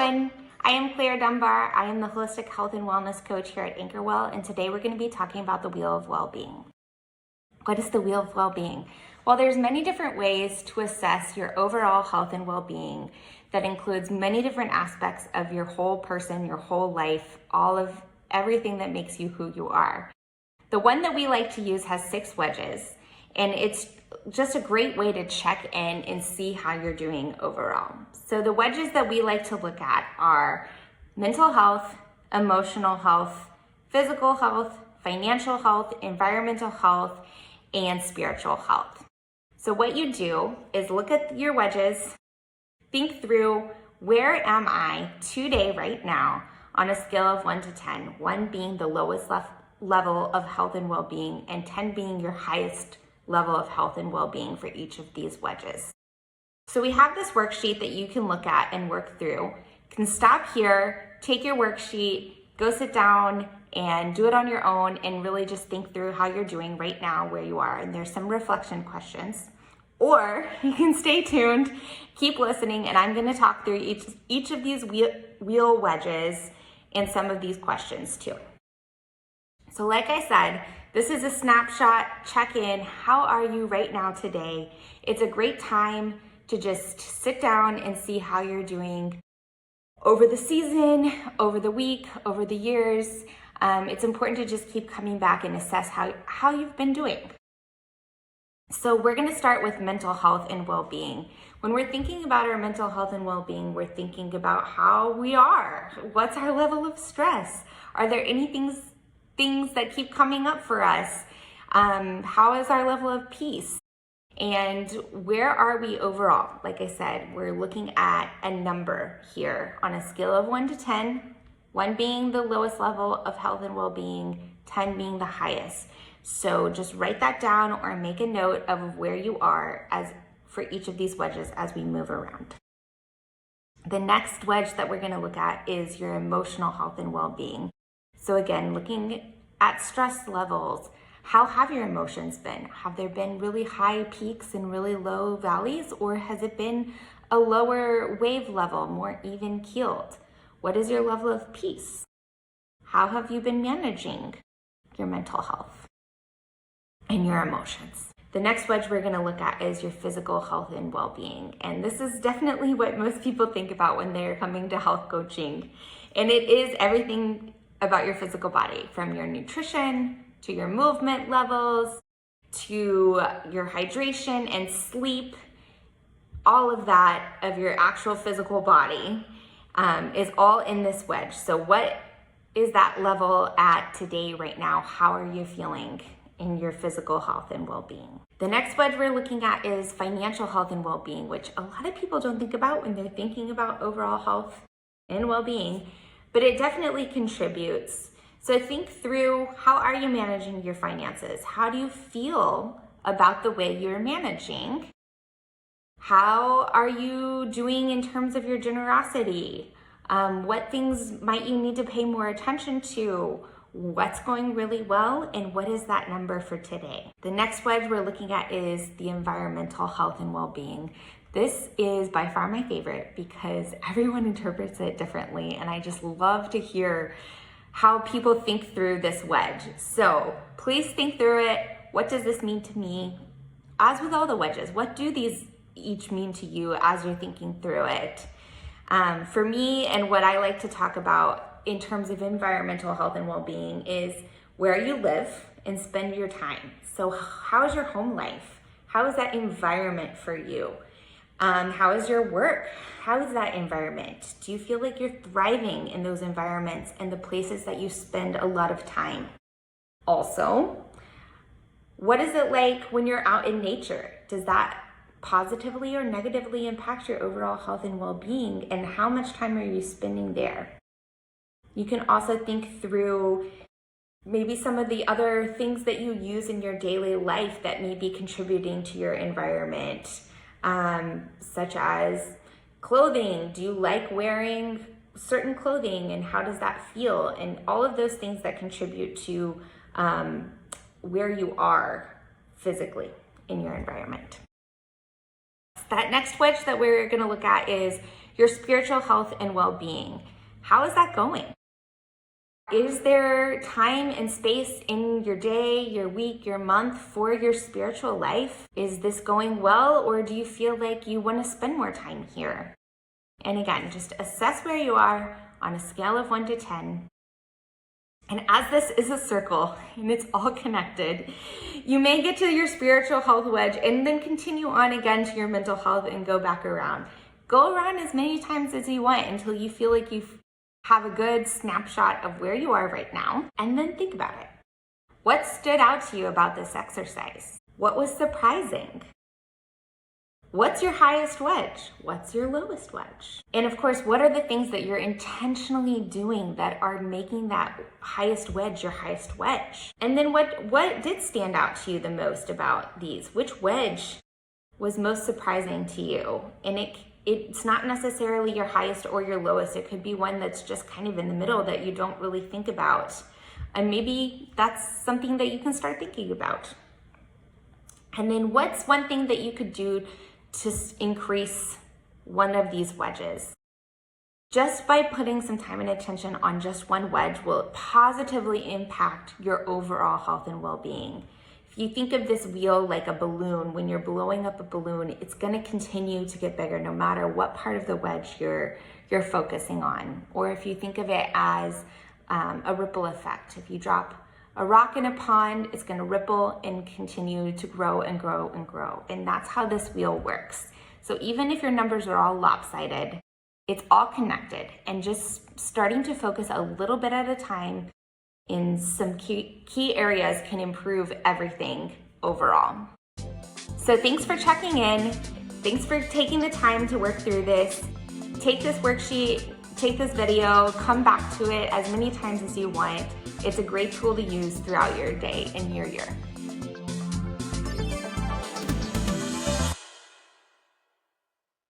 everyone. I am Clare Dunbar. I am the Holistic Health and Wellness Coach here at Anchorwell, and today we're going to be talking about the Wheel of Wellbeing. What is the Wheel of Wellbeing? Well, there's many different ways to assess your overall health and well-being that includes many different aspects of your whole person, your whole life, all of everything that makes you who you are. The one that we like to use has 6 wedges, and it's just a great way to check in and see how you're doing overall. So the wedges that we like to look at are mental health, emotional health, physical health, financial health, environmental health, and spiritual health. So what you do is look at your wedges, think through, where am I today right now on a scale of 1 to 10, 1 being the lowest level of health and well-being and 10 being your highest level of health and well-being for each of these wedges. So we have this worksheet that you can look at and work through. You can stop here, take your worksheet, go sit down and do it on your own and really just think through how you're doing right now where you are. And there's some reflection questions. Or you can stay tuned, keep listening, and I'm going to talk through each of these wheel wedges and some of these questions too. So like I said, this is a snapshot, check-in. How are you right now today? It's a great time to just sit down and see how you're doing over the season, over the week, over the years. It's important to just keep coming back and assess how you've been doing. So we're gonna start with mental health and well-being. When we're thinking about our mental health and well-being, we're thinking about how we are. What's our level of stress? Are there any things that keep coming up for us? How is our level of peace? And where are we overall? Like I said, we're looking at a number here on a scale of 1 to 10, 1 being the lowest level of health and well-being, 10 being the highest. So just write that down or make a note of where you are for each of these wedges as we move around. The next wedge that we're gonna look at is your emotional health and well-being. So again, looking at stress levels, how have your emotions been? Have there been really high peaks and really low valleys, or has it been a lower wave level, more even keeled? What is your level of peace? How have you been managing your mental health and your emotions? The next wedge we're gonna look at is your physical health and well-being. And this is definitely what most people think about when they're coming to health coaching. And it is everything about your physical body, from your nutrition to your movement levels to your hydration and sleep. All of that of your actual physical body is all in this wedge. So what is that level at today, right now? How are you feeling in your physical health and well-being? The next wedge we're looking at is financial health and well-being, which a lot of people don't think about when they're thinking about overall health and well-being, but it definitely contributes. So think through, how are you managing your finances? How do you feel about the way you're managing? How are you doing in terms of your generosity? What things might you need to pay more attention to? What's going really well, and what is that number for today? The next wedge we're looking at is the environmental health and well-being. This is by far my favorite because everyone interprets it differently, and I just love to hear how people think through this wedge. So please think through it. What does this mean to me? As with all the wedges, what do these each mean to you as you're thinking through it? For me, and what I like to talk about in terms of environmental health and well-being, is where you live and spend your time. So how is your home life? How is that environment for you? How is your work? How is that environment? Do you feel like you're thriving in those environments and the places that you spend a lot of time? Also, what is it like when you're out in nature? Does that positively or negatively impact your overall health and well-being, and how much time are you spending there? You can also think through maybe some of the other things that you use in your daily life that may be contributing to your environment, such as clothing. Do you like wearing certain clothing, and how does that feel? And all of those things that contribute to where you are physically in your environment. That next wedge that we're going to look at is your spiritual health and well-being. How is that going? Is there time and space in your day, your week, your month for your spiritual life? Is this going well, or do you feel like you want to spend more time here? And again, just assess where you are on a scale of 1 to 10. And as this is a circle and it's all connected, you may get to your spiritual health wedge and then continue on again to your mental health and go back around. Go around as many times as you want until you feel like you have a good snapshot of where you are right now, and then think about it. What stood out to you about this exercise? What was surprising? What's your highest wedge? What's your lowest wedge? And of course, what are the things that you're intentionally doing that are making that highest wedge your highest wedge? And then what did stand out to you the most about these? Which wedge was most surprising to you? And it's not necessarily your highest or your lowest. It could be one that's just kind of in the middle that you don't really think about. And maybe that's something that you can start thinking about. And then what's one thing that you could do to increase one of these wedges? Just by putting some time and attention on just one wedge will positively impact your overall health and well-being. If you think of this wheel like a balloon, when you're blowing up a balloon, it's going to continue to get bigger no matter what part of the wedge you're focusing on. Or if you think of it as a ripple effect, if you drop a rock in a pond, it's going to ripple and continue to grow and grow and grow. And that's how this wheel works. So even if your numbers are all lopsided, it's all connected, and just starting to focus a little bit at a time in some key areas can improve everything overall. So thanks for checking in. Thanks for taking the time to work through this. Take this worksheet, take this video, come back to it as many times as you want. It's a great tool to use throughout your day and your year.